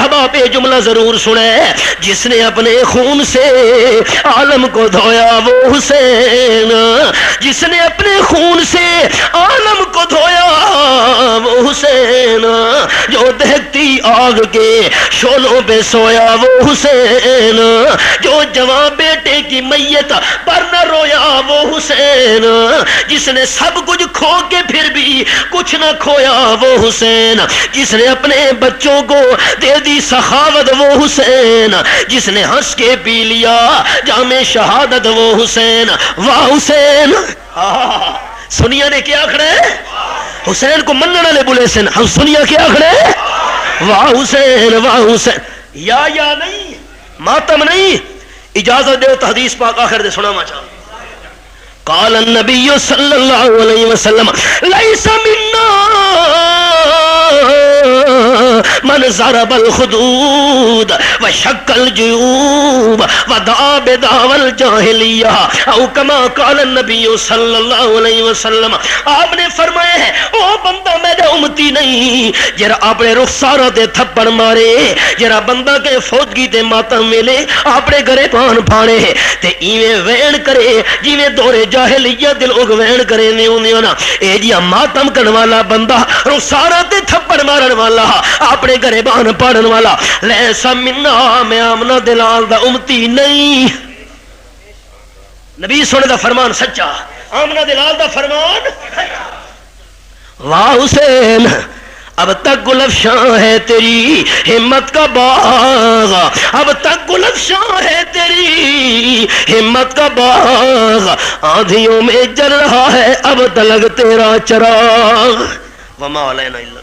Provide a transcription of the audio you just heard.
احباب یہ جملہ ضرور سنے، جس نے اپنے خون سے عالم کو دھویا وہ حسین، جس نے اپنے خون سے عالم کو دھویا وہ حسین، جو دہتی آگ کے شعلوں پہ سویا وہ حسین، جو جوان بیٹے کی میت پر نہ رویا وہ حسین، جس نے سب کچھ کھو کے پھر بھی کچھ نہ کھویا وہ حسین، جس نے اپنے بچوں کو دے دی سخاوت وہ حسین، جس نے ہنس کے پی لیا جام شہادت وہ حسین۔ واہ حسین! سنیا نے کیا کھڑے حسین کو مننے والے بولے سن، ہم سنیا کیا کھڑے واہ حسین واہ حسین۔ یا نہیں ماتم نہیں، اجازت دے تو حدیث پاک آخر دے سنا چاہوں۔ قال النبی صلی اللہ علیہ وسلم لیس منا من ضرب الخدود وشق الجیوب ودعا بدعوى الجاہلیہ او کما قال النبی صلی اللہ علیہ وسلم۔ آپ نے فرمایا ہے او بندہ میرا امتی نہیں جرا اپنے رخسارہ تے تھپڑ مارے، جرا بندہ کے فوتگی تے ماتم ملے اپنے گھرے پان پھاڑے تے ایویں وین کرے جیویں دورے جاہلیت دل لوگ وین کرے نے انہوں نا اے جیا ماتم کرن والا بندہ رخسارہ تے تھپڑ مارن والا اپنے گھرے بان پاڑن والا لیسا منا، میں آمنہ دلال دا امتی نہیں۔ نبی سونے دا فرمان سچا، آمنہ دلال دا فرمان۔ واہ حسین اب تک گل افشاں ہے تیری ہمت کا باغ، اب تک گل افشاں ہے تیری ہمت کا باغ، آندھیوں میں جل رہا ہے اب تلک تیرا چراغ۔ وما علینا الا